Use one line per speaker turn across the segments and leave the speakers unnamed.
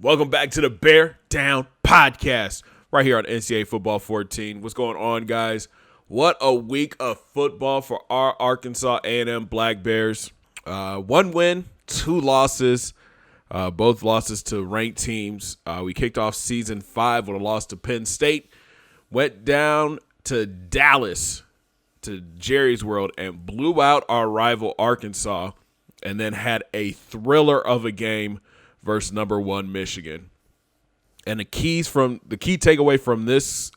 Welcome back to the Bear Down Podcast right here on NCAA Football 14. What's going on, guys? What a week of football for our Arkansas A&M Black Bears. One win, two losses, both losses to ranked teams. We kicked off season 5 with a loss to Penn State, went down to Dallas, to Jerry's World, and blew out our rival Arkansas, and then had a thriller of a game versus number 1 Michigan. And the key takeaway from this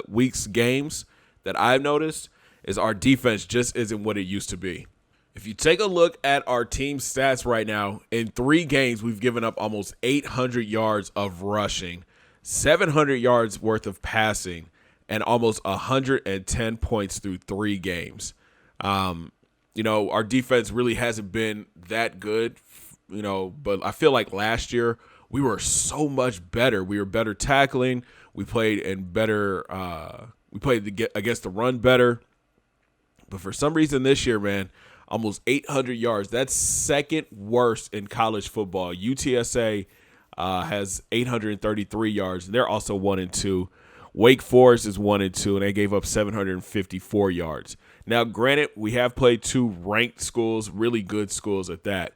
week's games that I've noticed is our defense just isn't what it used to be. If you take a look at our team stats right now, in 3 games we've given up almost 800 yards of rushing, 700 yards worth of passing, and almost 110 points through 3 games. Our defense really hasn't been that good, but I feel like last year we were so much better. We were better tackling. We played against the run better. But for some reason this year, man, almost 800 yards. That's second worst in college football. UTSA has 833 yards, and they're also 1-2. Wake Forest is 1-2, and they gave up 754 yards. Now, granted, we have played 2 ranked schools, really good schools at that.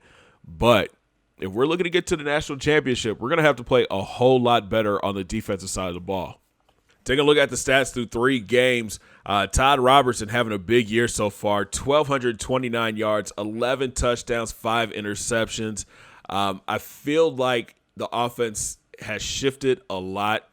But if we're looking to get to the national championship, we're going to have to play a whole lot better on the defensive side of the ball. Take a look at the stats through 3 games. Todd Robertson having a big year so far, 1,229 yards, 11 touchdowns, 5 interceptions. I feel like the offense has shifted a lot.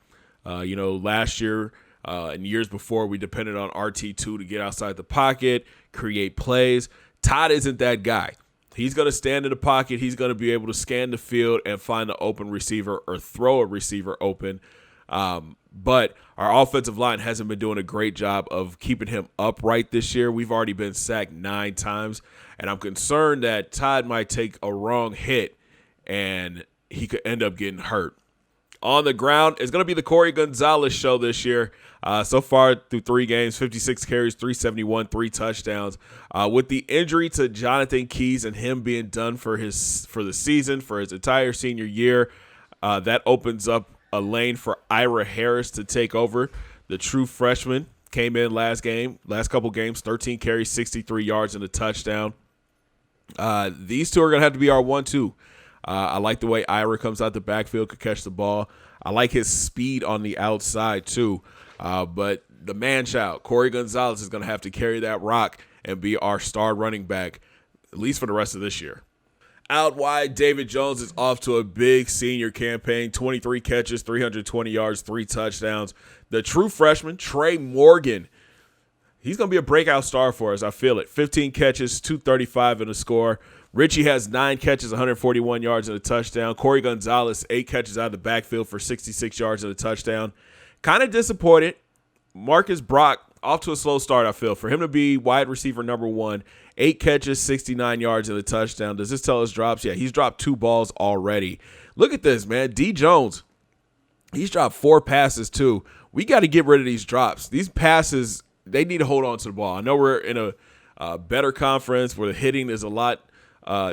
Last year and years before, we depended on RT2 to get outside the pocket, create plays. Todd isn't that guy. He's going to stand in the pocket. He's going to be able to scan the field and find an open receiver or throw a receiver open. But our offensive line hasn't been doing a great job of keeping him upright this year. We've already been sacked 9 times, and I'm concerned that Todd might take a wrong hit and he could end up getting hurt. On the ground, it's going to be the Corey Gonzalez show this year. So far through 3 games, 56 carries, 371, 3 touchdowns. With the injury to Jonathan Keys and him being done for the season, for his entire senior year, that opens up a lane for Ira Harris to take over. The true freshman came in last couple games, 13 carries, 63 yards and a touchdown. These 2 are going to have to be our 1-2. I like the way Ira comes out the backfield, could catch the ball. I like his speed on the outside too. But the man-child, Corey Gonzalez, is going to have to carry that rock and be our star running back, at least for the rest of this year. Out wide, David Jones is off to a big senior campaign, 23 catches, 320 yards, 3 touchdowns. The true freshman, Trey Morgan, he's going to be a breakout star for us. I feel it. 15 catches, 235 in the score. Richie has 9 catches, 141 yards and a touchdown. Corey Gonzalez, 8 catches out of the backfield for 66 yards and a touchdown. Kind of disappointed. Marcus Brock, off to a slow start, I feel. For him to be wide receiver number 1, 8 catches, 69 yards and a touchdown. Does this tell us drops? Yeah, he's dropped 2 balls already. Look at this, man. D. Jones, he's dropped 4 passes too. We got to get rid of these drops. These passes, they need to hold on to the ball. I know we're in a better conference where the hitting is a lot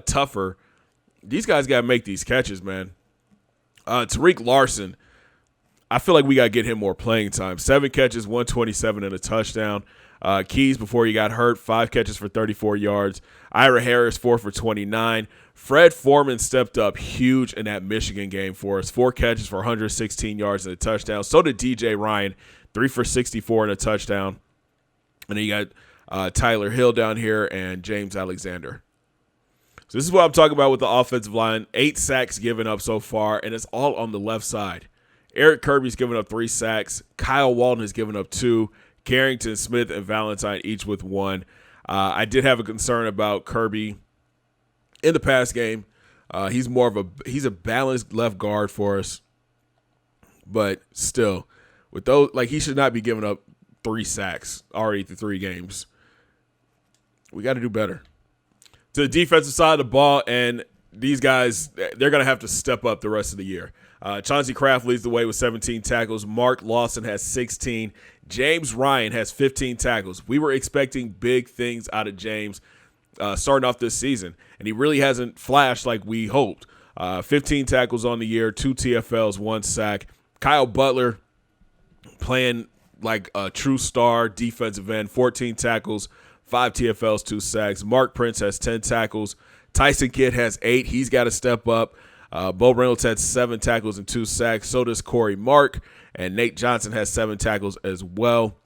tougher. These guys got to make these catches, man. Tariq Larson, I feel like we got to get him more playing time. 7 catches, 127 and a touchdown. Keys, before he got hurt, 5 catches for 34 yards. Ira Harris, 4 for 29. Fred Foreman stepped up huge in that Michigan game for us. 4 catches for 116 yards and a touchdown. So did DJ Ryan, 3 for 64 and a touchdown. And then you got Tyler Hill down here and James Alexander. So this is what I'm talking about with the offensive line. 8 sacks given up so far, and it's all on the left side. Eric Kirby's given up 3 sacks. Kyle Walton has given up 2. Carrington, Smith, and Valentine each with 1. I did have a concern about Kirby in the past game. He's a balanced left guard for us, but still, with those, he should not be giving up 3 sacks already through 3 games. We got to do better. To the defensive side of the ball, and these guys, they're going to have to step up the rest of the year. Chauncey Kraft leads the way with 17 tackles. Mark Lawson has 16. James Ryan has 15 tackles. We were expecting big things out of James starting off this season, and he really hasn't flashed like we hoped. 15 tackles on the year, 2 TFLs, 1 sack. Kyle Butler playing like a true star defensive end, 14 tackles, 5 TFLs, 2 sacks. Mark Prince has 10 tackles. Tyson Kidd has 8. He's got to step up. Bo Reynolds had 7 tackles and 2 sacks. So does Corey Mark. And Nate Johnson has 7 tackles as well.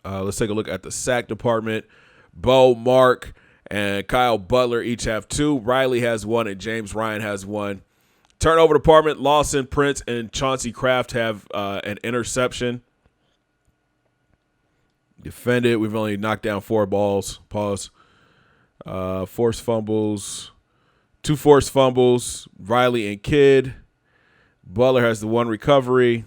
Let's take a look at the sack department. Bo, Mark, and Kyle Butler each have 2. Riley has 1, and James Ryan has 1. Turnover department, Lawson, Prince, and Chauncey Kraft have an interception. Defended, we've only knocked down 4 balls. Pause. Forced fumbles. 2 forced fumbles. Riley and Kidd. Butler has the 1 recovery.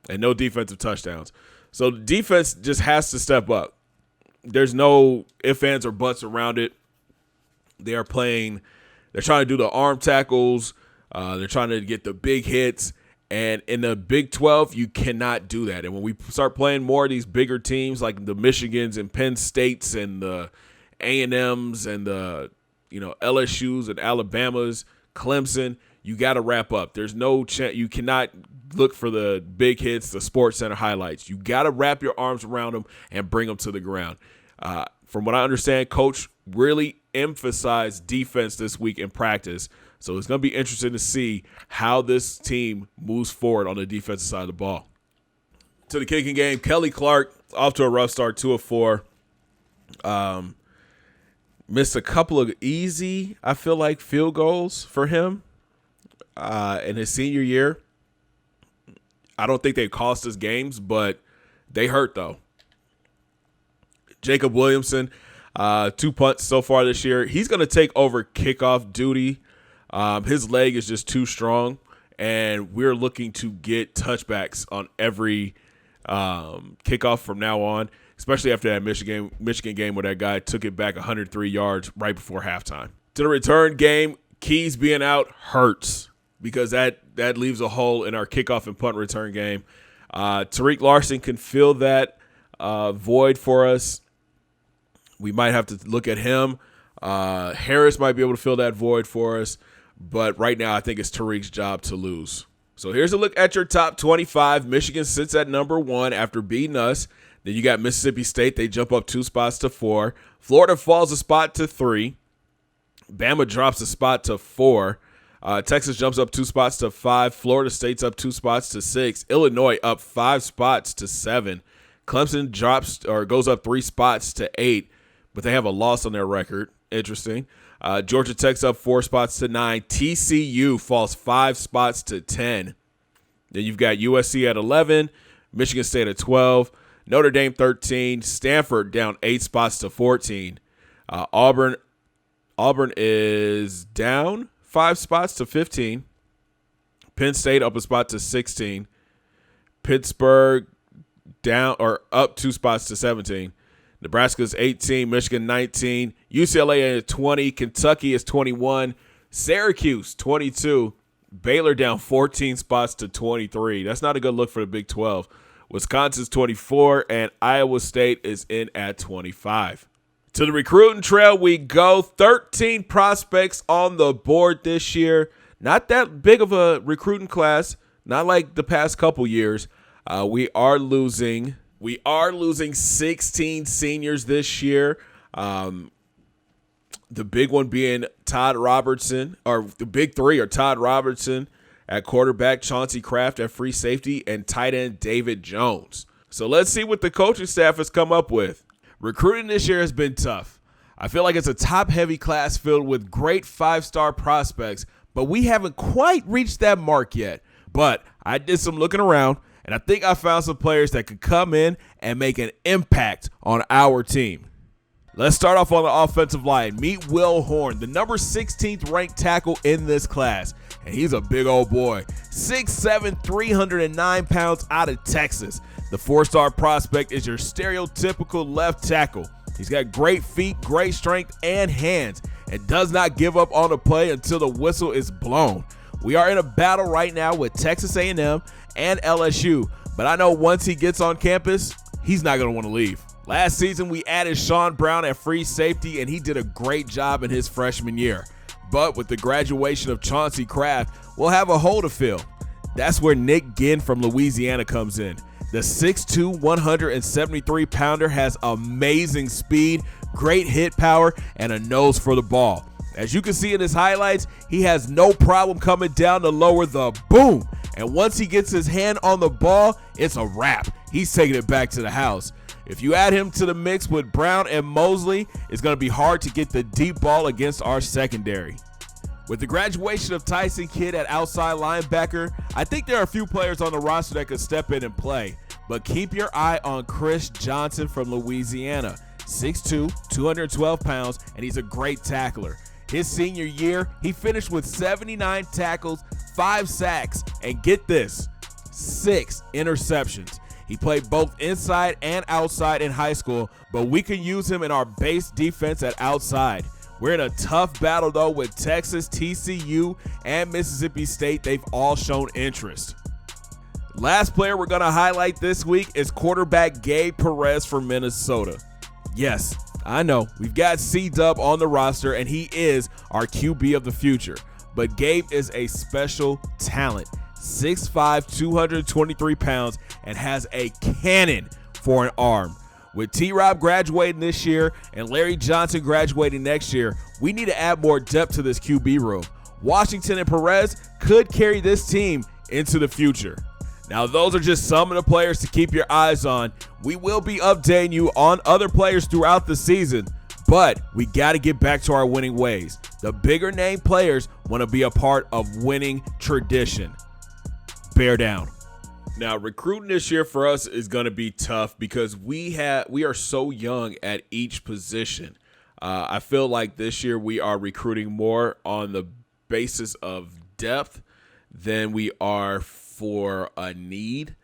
And no defensive touchdowns. So the defense just has to step up. There's no ifs, ands, or buts around it. They're trying to do the arm tackles. They're trying to get the big hits. And in the Big 12, you cannot do that. And when we start playing more of these bigger teams like the Michigans and Penn States and the A&Ms and the LSUs and Alabamas, Clemson, you got to wrap up. There's no chance. You cannot look for the big hits, the Sports Center highlights. You got to wrap your arms around them and bring them to the ground. From what I understand, Coach really emphasized defense this week in practice. So it's going to be interesting to see how this team moves forward on the defensive side of the ball. To the kicking game, Kelly Clark off to a rough start, 2 of 4. Missed a couple of easy, I feel like, field goals for him in his senior year. I don't think they cost us games, but they hurt, though. Jacob Williamson, 2 punts so far this year. He's going to take over kickoff duty. His leg is just too strong, and we're looking to get touchbacks on every kickoff from now on, especially after that Michigan game where that guy took it back 103 yards right before halftime. To the return game, Keys being out hurts because that leaves a hole in our kickoff and punt return game. Tariq Larson can fill that void for us. We might have to look at him. Harris might be able to fill that void for us. But right now, I think it's Tariq's job to lose. So here's a look at your top 25. Michigan sits at number 1 after beating us. Then you got Mississippi State. They jump up 2 spots to 4. Florida falls a spot to 3. Bama drops a spot to 4. Texas jumps up 2 spots to 5. Florida State's up 2 spots to 6. Illinois up 5 spots to 7. Clemson goes up 3 spots to 8, but they have a loss on their record. Interesting. Georgia Tech's up 4 spots to 9. TCU falls 5 spots to 10. Then you've got USC at 11. Michigan State at 12. Notre Dame 13. Stanford down 8 spots to 14. Auburn is down 5 spots to 15. Penn State up a spot to 16. Pittsburgh up 2 spots to 17. Nebraska's 18, Michigan 19, UCLA at 20, Kentucky is 21, Syracuse 22, Baylor down 14 spots to 23. That's not a good look for the Big 12. Wisconsin's 24, and Iowa State is in at 25. To the recruiting trail we go. 13 prospects on the board this year. Not that big of a recruiting class, not like the past couple years. We are losing 16 seniors this year. The big one being Todd Robertson, or the big 3 are Todd Robertson at quarterback, Chauncey Kraft at free safety, and tight end David Jones. So let's see what the coaching staff has come up with. Recruiting this year has been tough. I feel like it's a top-heavy class filled with great 5-star prospects, but we haven't quite reached that mark yet. But I did some looking around, and I think I found some players that could come in and make an impact on our team. Let's start off on the offensive line. Meet Will Horn, the number 16th ranked tackle in this class. And he's a big old boy. 6'7", 309 pounds out of Texas. The 4-star prospect is your stereotypical left tackle. He's got great feet, great strength, and hands, and does not give up on the play until the whistle is blown. We are in a battle right now with Texas A&M and LSU, but I know once he gets on campus, he's not going to want to leave. Last season, we added Sean Brown at free safety, and he did a great job in his freshman year. But with the graduation of Chauncey Kraft, we'll have a hole to fill. That's where Nick Ginn from Louisiana comes in. The 6'2", 173-pounder has amazing speed, great hit power, and a nose for the ball. As you can see in his highlights, he has no problem coming down to lower the boom. And once he gets his hand on the ball, it's a wrap. He's taking it back to the house. If you add him to the mix with Brown and Mosley, it's going to be hard to get the deep ball against our secondary. With the graduation of Tyson Kidd at outside linebacker, I think there are a few players on the roster that could step in and play. But keep your eye on Chris Johnson from Louisiana. 6'2", 212 pounds, and he's a great tackler. His senior year, he finished with 79 tackles, 5 sacks, and get this, 6 interceptions. He played both inside and outside in high school, but we can use him in our base defense at outside. We're in a tough battle, though, with Texas, TCU, and Mississippi State. They've all shown interest. Last player we're going to highlight this week is quarterback Gabe Perez from Minnesota. Yes, I know, we've got C-Dub on the roster, and he is our QB of the future. But Gabe is a special talent. 6'5", 223 pounds, and has a cannon for an arm. With T-Rob graduating this year and Larry Johnson graduating next year, we need to add more depth to this QB room. Washington and Perez could carry this team into the future. Now, those are just some of the players to keep your eyes on. We will be updating you on other players throughout the season, but we got to get back to our winning ways. The bigger name players want to be a part of winning tradition. Bear down. Now, recruiting this year for us is going to be tough because we are so young at each position. I feel like this year we are recruiting more on the basis of depth than we are for a need.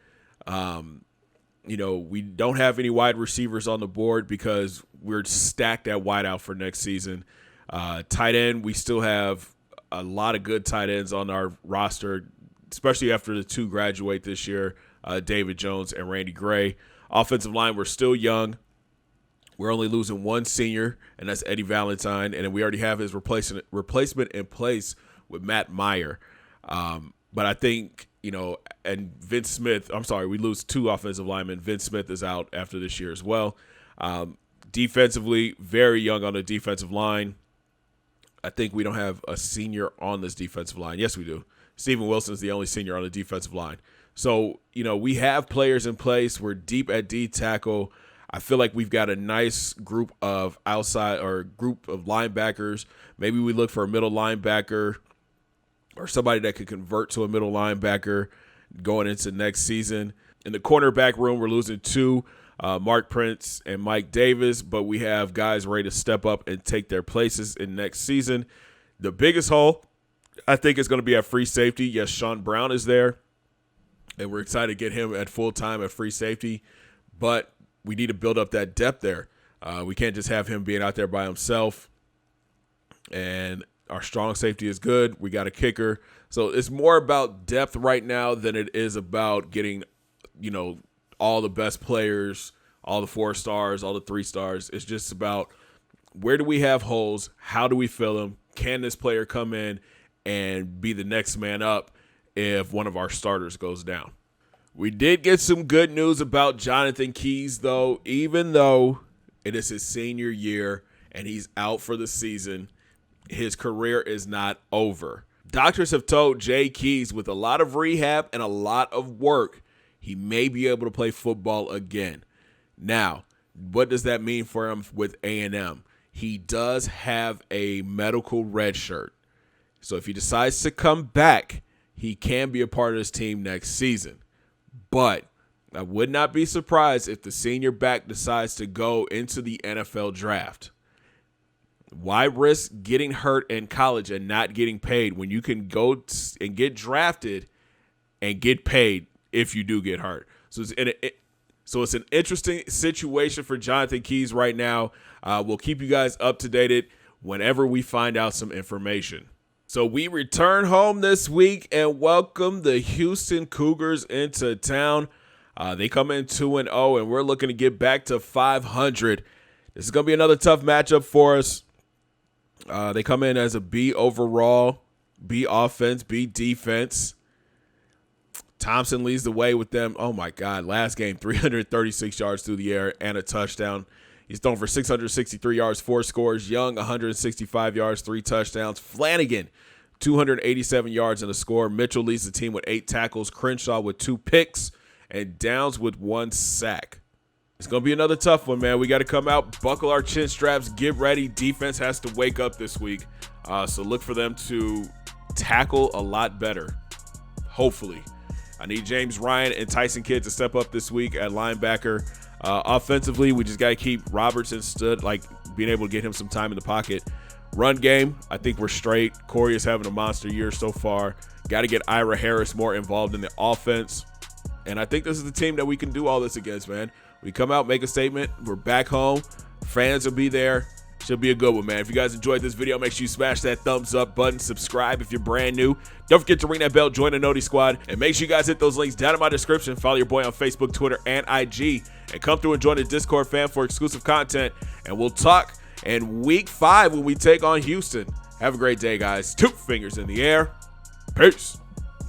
We don't have any wide receivers on the board because we're stacked at wideout for next season. Tight end, we still have a lot of good tight ends on our roster, especially after the 2 graduate this year, David Jones and Randy Gray. Offensive line, we're still young. We're only losing 1 senior, and that's Eddie Valentine, and we already have his replacement in place with Matt Meyer. But I think, and Vince Smith, we lose 2 offensive linemen. Vince Smith is out after this year as well. Defensively, very young on the defensive line. I think we don't have a senior on this defensive line. Yes, we do. Steven Wilson is the only senior on the defensive line. So, we have players in place. We're deep at D tackle. I feel like we've got a nice group of group of linebackers. Maybe we look for a middle linebacker or somebody that could convert to a middle linebacker going into next season. In the cornerback room, we're losing 2, Mark Prince and Mike Davis, but we have guys ready to step up and take their places in next season. The biggest hole, I think, is going to be at free safety. Yes, Sean Brown is there, and we're excited to get him at full time at free safety, but we need to build up that depth there. We can't just have him being out there by himself, and our strong safety is good. We got a kicker. So it's more about depth right now than it is about getting, all the best players, all the 4 stars, all the 3 stars. It's just about where do we have holes? How do we fill them? Can this player come in and be the next man up if one of our starters goes down? We did get some good news about Jonathan Keys, though. Even though it is his senior year and he's out for the season, his career is not over. Doctors have told Jay Keys with a lot of rehab and a lot of work, he may be able to play football again. Now, what does that mean for him with A&M? He does have a medical red shirt. So if he decides to come back, he can be a part of this team next season. But I would not be surprised if the senior back decides to go into the NFL draft. Why risk getting hurt in college and not getting paid when you can go and get drafted and get paid if you do get hurt? So it's an interesting situation for Jonathan Keys right now. We'll keep you guys up to date whenever we find out some information. So we return home this week and welcome the Houston Cougars into town. They come in 2-0, and we're looking to get back to 500. This is going to be another tough matchup for us. They come in as a B overall, B offense, B defense. Thompson leads the way with them. Oh, my God. Last game, 336 yards through the air and a touchdown. He's thrown for 663 yards, 4 scores. Young, 165 yards, 3 touchdowns. Flanagan, 287 yards and a score. Mitchell leads the team with 8 tackles. Crenshaw with 2 picks. And Downs with 1 sack. It's going to be another tough one, man. We got to come out, buckle our chin straps, get ready. Defense has to wake up this week. So look for them to tackle a lot better, hopefully. I need James Ryan and Tyson Kidd to step up this week at linebacker. Offensively, we just got to keep Robertson being able to get him some time in the pocket. Run game, I think we're straight. Corey is having a monster year so far. Got to get Ira Harris more involved in the offense. And I think this is the team that we can do all this against, man. We come out, make a statement. We're back home. Fans will be there. Should be a good one, man. If you guys enjoyed this video, make sure you smash that thumbs up button. Subscribe if you're brand new. Don't forget to ring that bell, join the Noti Squad, and make sure you guys hit those links down in my description. Follow your boy on Facebook, Twitter, and IG. And come through and join the Discord fan for exclusive content. And we'll talk in week 5 when we take on Houston. Have a great day, guys. 2 fingers in the air. Peace.